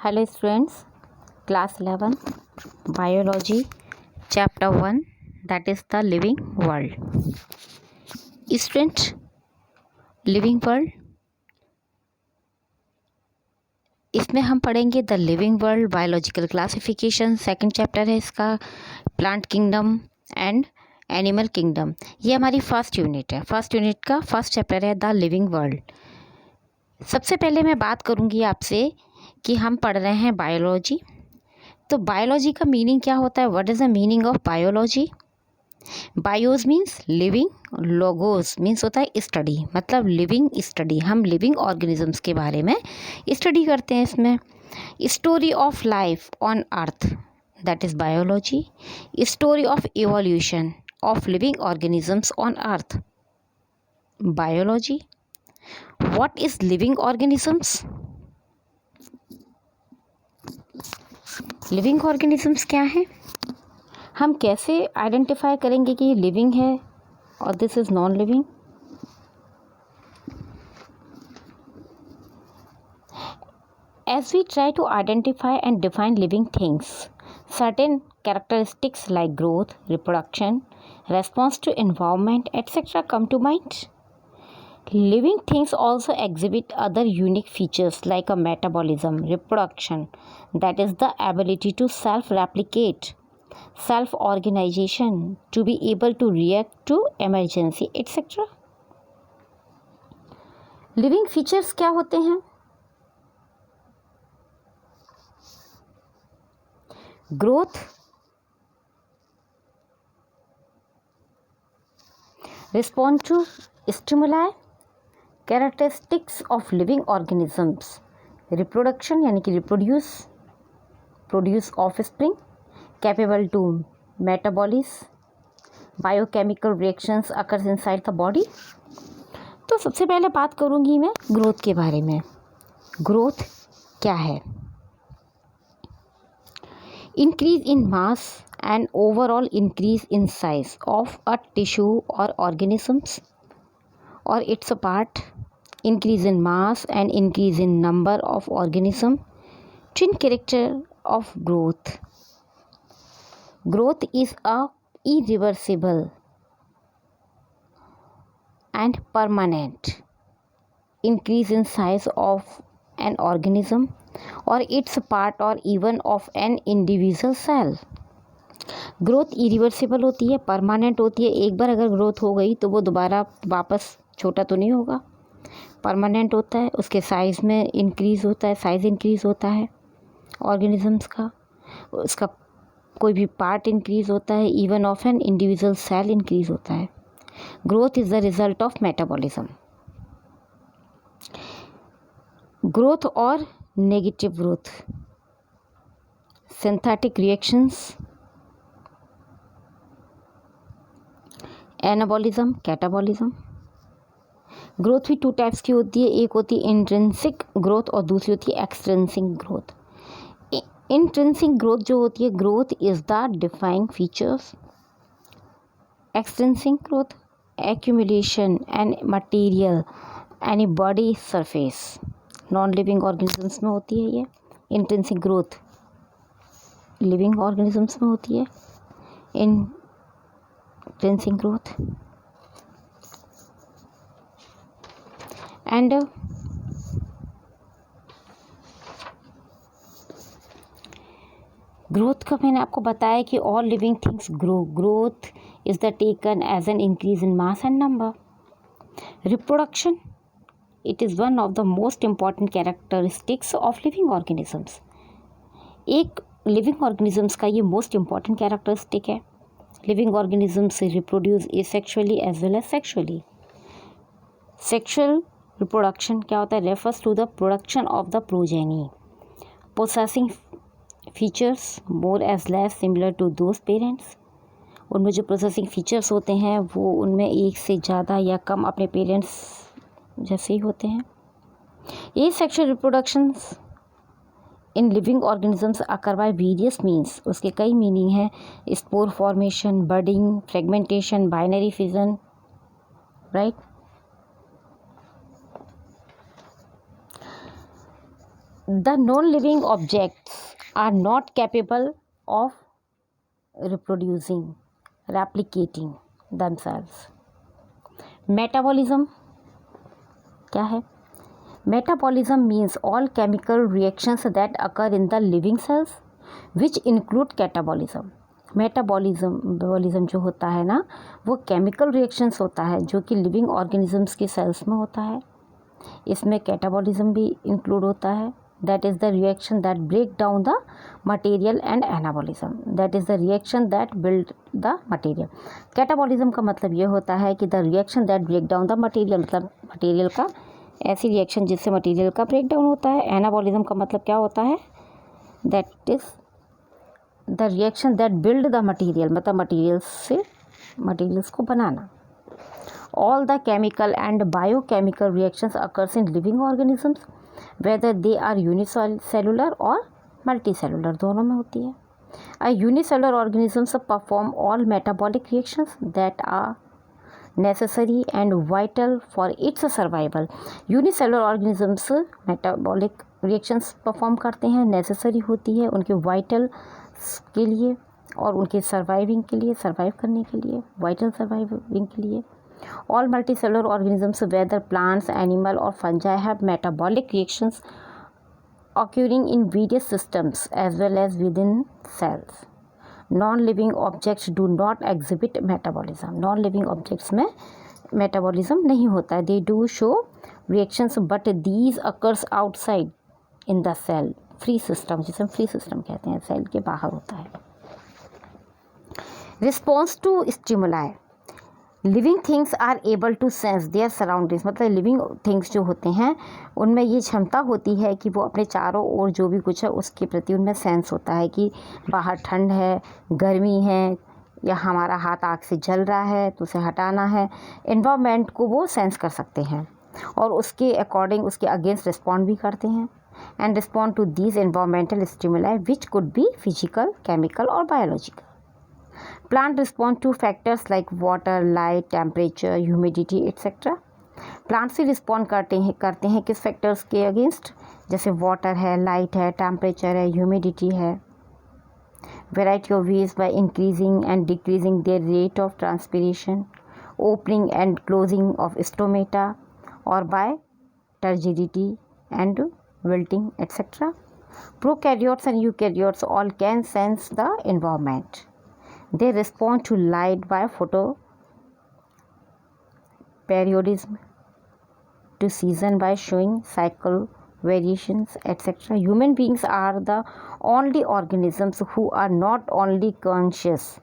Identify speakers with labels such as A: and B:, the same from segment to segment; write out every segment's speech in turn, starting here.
A: Hello students, class 11 biology chapter 1 that is the living world. Student, living world इसमें हम पढ़ेंगे the living world biological classification. Second chapter है इसका, plant kingdom and animal kingdom. ये हमारी first unit है। First unit का first chapter है द लिविंग वर्ल्ड। सबसे पहले मैं बात करूँगी आपसे कि हम पढ़ रहे हैं बायोलॉजी। तो बायोलॉजी का मीनिंग क्या होता है? What is the meaning of biology? BIOS means living, logos means होता है स्टडी, मतलब लिविंग स्टडी। हम लिविंग ऑर्गेनिजम्स के बारे में स्टडी करते हैं। इसमें story of life on earth that is biology. Story of evolution of living organisms on earth, biology. What is living organisms? Living organisms क्या है? हम कैसे आइडेंटिफाई करेंगे कि ये लिविंग है और this is non living? As we try to identify and define living things, certain characteristics like growth, reproduction, response to environment, etc. come to mind. Living things also exhibit other unique features like a metabolism, reproduction, that is the ability to self-replicate, self-organization, to be able to react to emergency, etc. Living features क्या होते हैं? Growth, respond to stimuli, characteristics of living organisms, reproduction यानी कि reproduce, produce offspring, capable to metabolize, biochemical reactions occurs inside the body. तो सबसे पहले बात करूँगी मैं ग्रोथ के बारे में। ग्रोथ क्या है? Increase in mass and overall increase in size of a tissue or organisms or its a part. Increase in mass and increase in number of organisms. Twin character of growth. Growth is a irreversible and permanent increase in size of an organism or its part or even of an individual cell. Growth irreversible होती है, permanent होती है। एक बार अगर growth हो गई तो वो दोबारा वापस छोटा तो नहीं होगा, परमानेंट होता है। उसके साइज़ में इंक्रीज़ होता है, साइज़ इंक्रीज़ होता है ऑर्गेनिजम्स का। उसका कोई भी पार्ट इंक्रीज़ होता है, even of an individual cell increase होता है। Growth is the result of metabolism. Growth और negative growth, synthetic reactions, anabolism, catabolism. Growth भी टू टाइप्स की होती है। एक होती है इंट्रिंसिक ग्रोथ और दूसरी होती है एक्सट्रिंसिक ग्रोथ। इंट्रिंसिक ग्रोथ जो होती है, growth is the defining features. Extrinsic growth, accumulation and material any body surface, non living organisms में होती है ये। इंट्रिंसिक ग्रोथ लिविंग ऑर्गेनिजम्स में होती है। इंट्रिंसिक ग्रोथ एंड ग्रोथ का मैंने आपको बताया कि all living things grow. Growth is the taken as an increase in mass and number. Reproduction, it is one of the most important characteristics of living organisms. एक living organisms का ये most important characteristic है। Living organisms reproduce asexually as well as sexually. Sexual reproduction क्या होता है? Refers to the production of the progeny possessing features more as less similar to those parents. उनमें जो processing features होते हैं वो उनमें एक से ज़्यादा या कम अपने पेरेंट्स जैसे ही होते हैं। ये sexual reproductions in living organisms occur by various means. उसके कई मीनिंग हैं। Spore formation, budding, fragmentation, binary fission, right. The non-living objects are not capable of reproducing, replicating themselves. Metabolism क्या है? Metabolism means all chemical reactions that occur in the living cells which include catabolism. Metabolism जो होता है ना, वो chemical reactions होता है जो कि लिविंग ऑर्गेनिजम्स के सेल्स में होता है. इसमें कैटाबॉलिज्म भी इंक्लूड होता है. That is the reaction that break down the material and anabolism. That is the reaction that build the material. Catabolism का मतलब ये होता है कि the reaction that break down the material, मतलब मटेरियल का ऐसी रिएक्शन जिससे मटेरियल का ब्रेक डाउन होता है. एनाबॉलिज्म का मतलब क्या होता है? That is the reaction that build the material, मतलब मटेरियल्स को बनाना. All the chemical and biochemical reactions occurs in living organisms, whether they are unicellular or multicellular, दोनों में होती है. A unicellular organisms perform all metabolic reactions that are necessary and vital for its survival. Unicellular organisms metabolic reactions perform करते हैं, necessary होती है उनके vital के लिए और उनके सर्वाइविंग के लिए, सर्वाइव करने के लिए, वाइटल सर्वाइविंग के लिए. All multicellular organisms, whether plants, animal or fungi, have metabolic reactions occurring in various systems as well as within cells. Non-living objects do not exhibit metabolism. Non-living objects में metabolism नहीं होता है. They do show reactions but these occurs outside in the cell. Free system, जिसे हम free system कहते हैं, cell के बाहर होता है. Response to stimuli. Living things are able to sense their surroundings, मतलब लिविंग थिंग्स जो होते हैं उनमें ये क्षमता होती है कि वो अपने चारों ओर जो भी कुछ है उसके प्रति उनमें सेंस होता है कि बाहर ठंड है, गर्मी है, या हमारा हाथ आग से जल रहा है तो उसे हटाना है. एनवायरनमेंट को वो सेंस कर सकते हैं और उसके अकॉर्डिंग उसके अगेंस्ट रिस्पॉन्ड भी करते हैं. And respond to these environmental stimuli which could be physical, chemical और biological. Plant respond to factors like water, light, temperature, humidity, etc. Plants से respond करते हैं किस factors के against? जैसे water है, light है, temperature है, humidity है. Variety of ways by increasing and decreasing their rate of transpiration, opening and closing of stomata, or by turgidity and wilting, etc. Prokaryotes and eukaryotes all can sense the environment. They respond to light by photoperiodism, to season by showing cycle variations, etc. Human beings are the only organisms who are not only conscious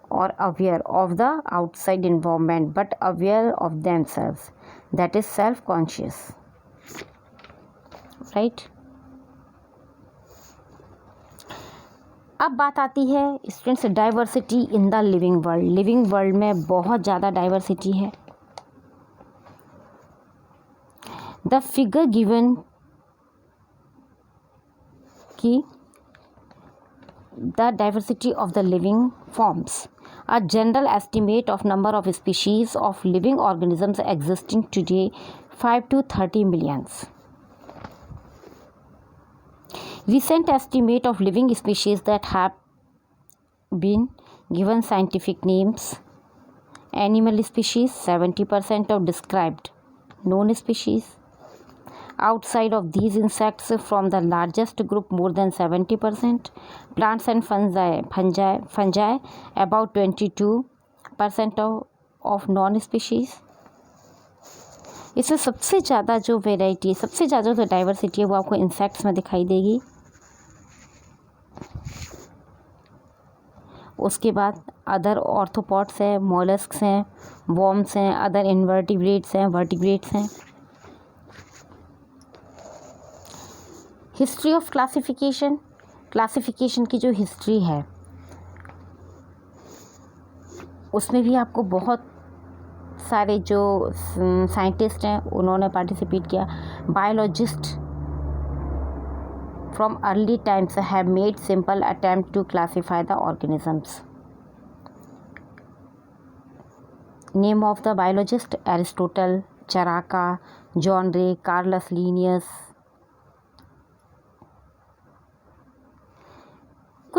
A: or aware of the outside environment but aware of themselves. That is self-conscious. Right? अब बात आती है students diversity in the living world. Living world में बहुत ज़्यादा diversity है. The figure given की the diversity of the living forms. A general estimate of number of species of living organisms existing today 5 to 30 millions. Recent estimate of living species that have been given scientific names. Animal species 70% of described known species. Outside of these insects, from the largest group more than 70%. Plants and fungi about 22% of non species. इसमें सबसे ज़्यादा जो variety, सबसे ज़्यादा जो diversity है वो आपको इंसेक्ट्स में दिखाई देगी. उसके बाद अदर ऑर्थोपॉड्स हैं, मोलस्क्स हैं, वॉर्म्स हैं, अदर इनवर्टिब्रेट्स हैं, वर्टिब्रेट्स हैं. History of classification. क्लासिफिकेशन की जो हिस्ट्री है उसमें भी आपको बहुत सारे जो साइंटिस्ट हैं उन्होंने पार्टिसिपेट किया. Biologist from early times have made simple attempt to classify the organisms. Name of the biologist: Aristotle, Charaka, John Ray, Carolus Linnaeus.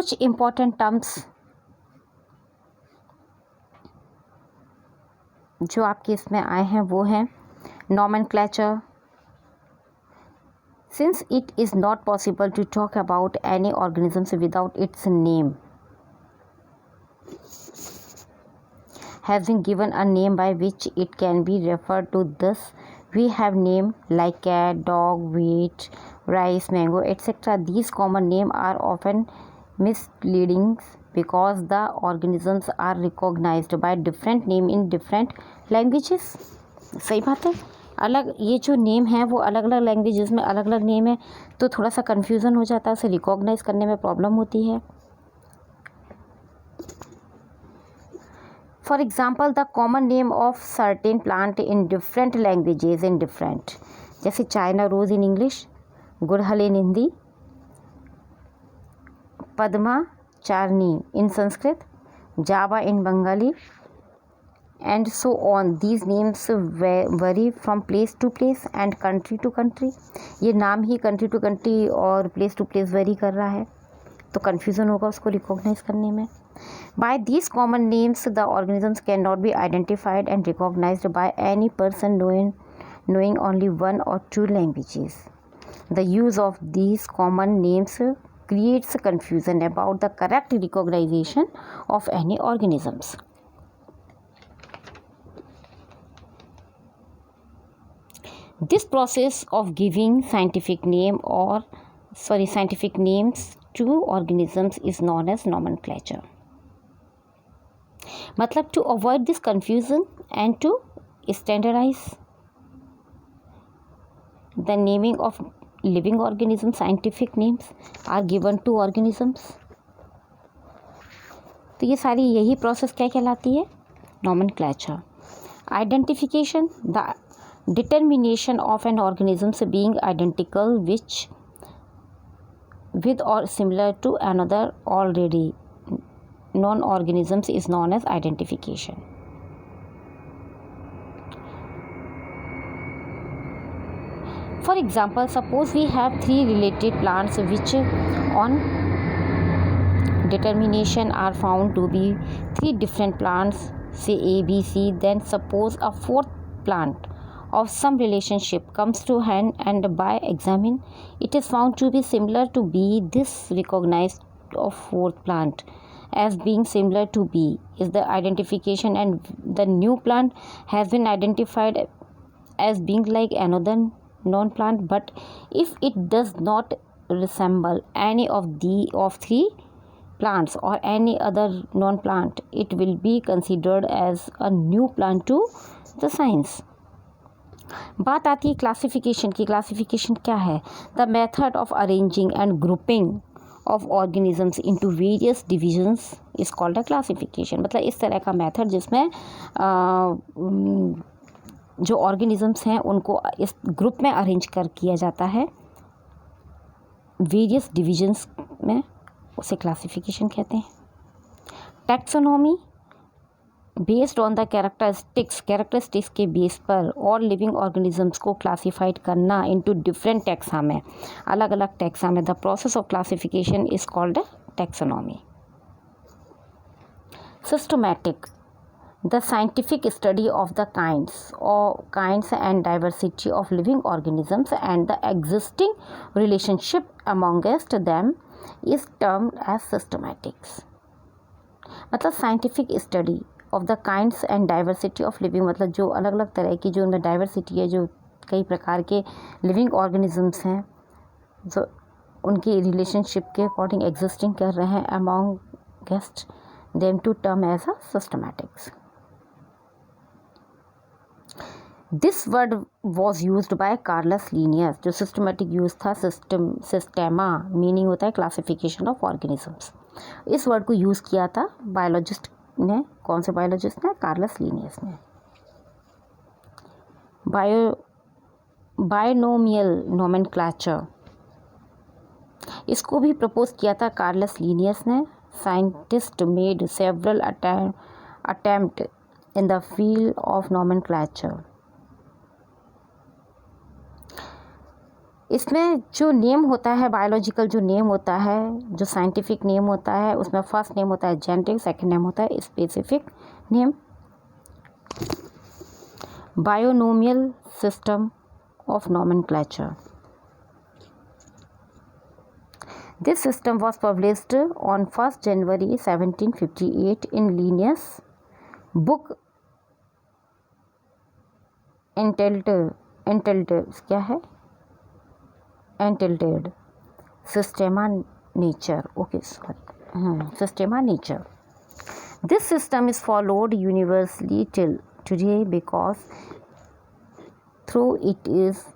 A: कुछ इम्पॉर्टेंट टर्म्स जो आपके इसमें आए हैं वो हैं nomenclature. Since it is not possible to talk about any organisms without its name, has been given a name by which it can be referred to. Thus, we have names like cat, dog, wheat, rice, mango, etc. These common names are often misleading because the organisms are recognized by different names in different languages. सही बात है. अलग ये जो name है वो अलग अलग लैंग्वेजेस में अलग अलग नेम है, तो थोड़ा सा कन्फ्यूज़न हो जाता है, उसे रिकॉग्नाइज करने में प्रॉब्लम होती है. For example the common name of certain plant in different languages in different, जैसे चाइना रोज़ इन इंग्लिश, गुड़हल इन हिंदी, पद्मा चारनी इन संस्कृत, जावा इन Bengali, and so on. These names vary from place to place and country to country. ये नाम ही country to country और place to place vary कर रहा है, तो confusion होगा उसको recognize करने में. By these common names, the organisms cannot be identified and recognized by any person knowing only one or two languages. The use of these common names creates confusion about the correct recognition of any organisms. This process of giving scientific names to organisms is known as nomenclature. मतलब to avoid this confusion and to standardize the naming of living organisms, scientific names are given to organisms. तो ये सारी यही process क्या कहलाती है? nomenclature. Identification, the determination of an organism being identical with or similar to another already known organisms is known as identification. For example, suppose we have three related plants which on determination are found to be three different plants, say A, B, C. Then suppose a fourth plant of some relationship comes to hand and by examine it is found to be similar to B. This recognized of fourth plant as being similar to B is the identification, and the new plant has been identified as being like another known plant. But if it does not resemble any of three plants or any other known plant, it will be considered as a new plant to the science. बात आती है classification की. Classification क्या है? The method of arranging and grouping of organisms into various divisions is called a classification. मतलब इस तरह का मेथड जिसमें जो ऑर्गेनिजम्स हैं उनको इस ग्रुप में अरेंज किया जाता है वेरियस डिविजन्स में, उसे क्लासिफिकेशन कहते हैं. Taxonomy, based on the characteristics के बेस पर और लिविंग ऑर्गेनिजम्स को क्लासीफाइड करना इनटू डिफरेंट टैक्सा में, अलग अलग टैक्सा में. The process of classification is called taxonomy. Systematic, the scientific study of the kinds and diversity of living organisms and the existing relationship amongest them is termed as systematics. मतलब scientific study of the kinds and diversity of living, मतलब जो अलग अलग तरह की जो उनमें diversity है, जो कई प्रकार के लिविंग ऑर्गेनिजम्स हैं जो उनकी रिलेशनशिप के अकॉर्डिंग एग्जिस्टिंग कर रहे हैं amongst them to term as a systematics. This word was used by Carolus Linnaeus. जो सिस्टमैटिक यूज था, सिस्टेमा मीनिंग होता है क्लासिफिकेशन ऑफ ऑर्गेनिजम्स. इस वर्ड को यूज़ किया था बायोलॉजिस्ट ने. कौन से बायोलॉजिस्ट ने? कार्लस लीनियस ने. बायोनोमियल नोमेनक्लेचर, इसको भी प्रपोज किया था कार्लस लीनियस ने. Scientist made several attempt in the field of nomenclature. इसमें जो नेम होता है, बायोलॉजिकल जो नेम होता है, जो साइंटिफिक नेम होता है, उसमें फर्स्ट नेम होता है जेनेटिक, सेकंड नेम होता है specific name. Binomial system of nomenclature. This system was published on 1st January 1758 in Linnaeus book entitled क्या है? Entitled Systema Nature. Okay, sorry. Systema Nature. This system is followed universally till today because through it is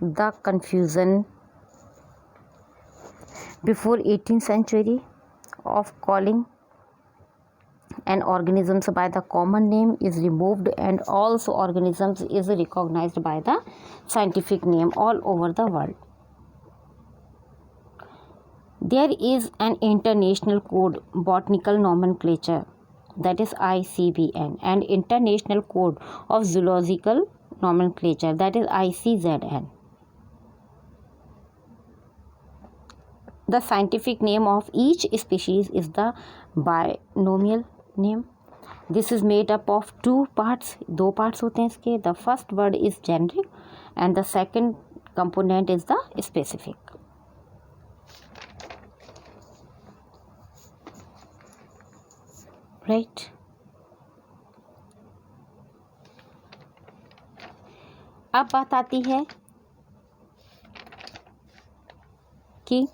A: the confusion before 18th century of calling an organisms by the common name is removed, and also organisms is recognized by the scientific name all over the world. There is an international code botanical nomenclature, that is ICBN, and international code of zoological nomenclature, that is ICZN. The scientific name of each species is the binomial name. This is made up of two parts. दो parts होते हैं इसके. The first word is generic and the second component is the specific. Right. अब बात आती है कि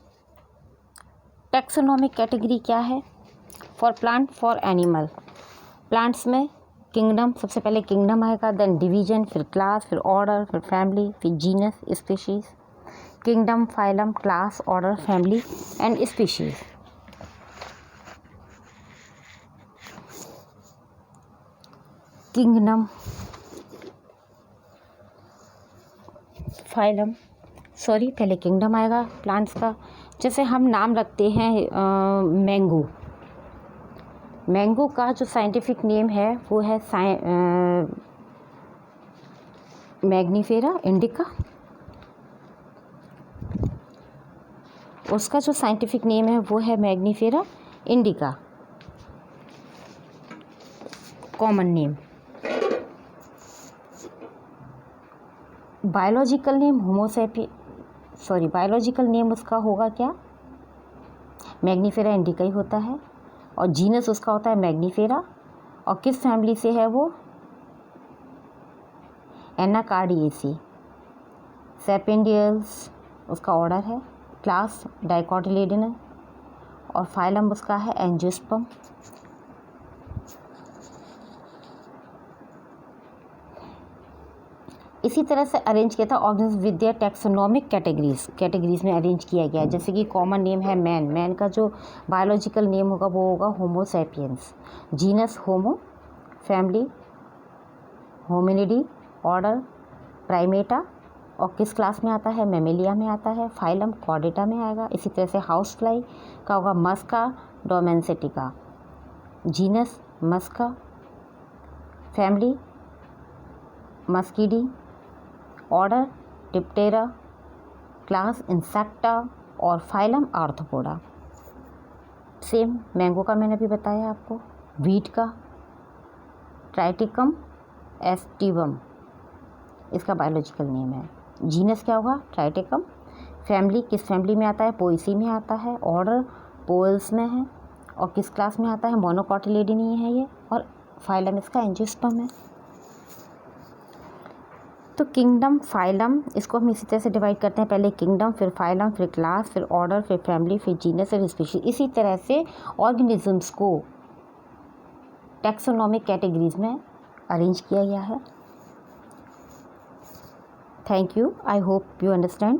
A: taxonomic category क्या है. For plant, for animal. Plants में किंगडम, सबसे पहले किंगडम आएगा, देन डिवीजन, फिर क्लास, फिर ऑर्डर, फिर फैमिली, फिर genus, species. Kingdom, phylum, class, order, family and species. Kingdom, phylum, sorry पहले किंगडम आएगा प्लांट्स का. जैसे हम नाम रखते हैं मैंगो. मैंगो का जो साइंटिफिक नेम है वो है मैग्नीफेरा इंडिका. उसका जो साइंटिफिक नेम है वो है Mangifera indica, common name. Biological name biological name उसका होगा क्या? मैग्नीफेरा इंडिका ही होता है. और जीनस उसका होता है मैग्नीफेरा. और किस फैमिली से है वो? एनाकार्डिएसी. सेपेंडियल्स उसका ऑर्डर है. क्लास डाइकोटिलेडोना. और फाइलम उसका है एंजियोस्पर्म. इसी तरह से अरेंज किया था organism with their taxonomic categories में अरेंज किया गया. जैसे कि कॉमन नेम है मैन का जो बायोलॉजिकल नेम होगा वो होगा होमो सैपियंस. जीनस होमो, फैमिली होमिनिडी, ऑर्डर प्राइमेटा. और किस क्लास में आता है? मैमेलिया में आता है. फाइलम कॉर्डेटा में आएगा. इसी तरह से हाउस फ्लाई का होगा Musca domestica. Genus Musca, family Muscidae, order Diptera, class Insecta और फाइलम आर्थ्रोपोडा. सेम मैंगो का मैंने अभी बताया आपको. वीट का ट्राइटिकम एस्टिवम इसका बायोलॉजिकल नेम है. जीनस क्या होगा? ट्राइटिकम. फैमिली किस फैमिली में आता है? पोएसी में आता है. ऑर्डर पोएल्स में है. और किस क्लास में आता है? मोनोकोटिलिडनी है ये. और फाइलम इसका एंजियोस्पर्म है. तो किंगडम, फाइलम, इसको हम इसी तरह से डिवाइड करते हैं. पहले किंगडम, फिर फाइलम, फिर क्लास, फिर ऑर्डर, फिर फैमिली, फिर जीनस, फिर स्पीशीज. इसी तरह से ऑर्गेनिजम्स को टैक्सोनॉमिक कैटेगरीज में अरेंज किया गया है. Thank you. I hope you understand.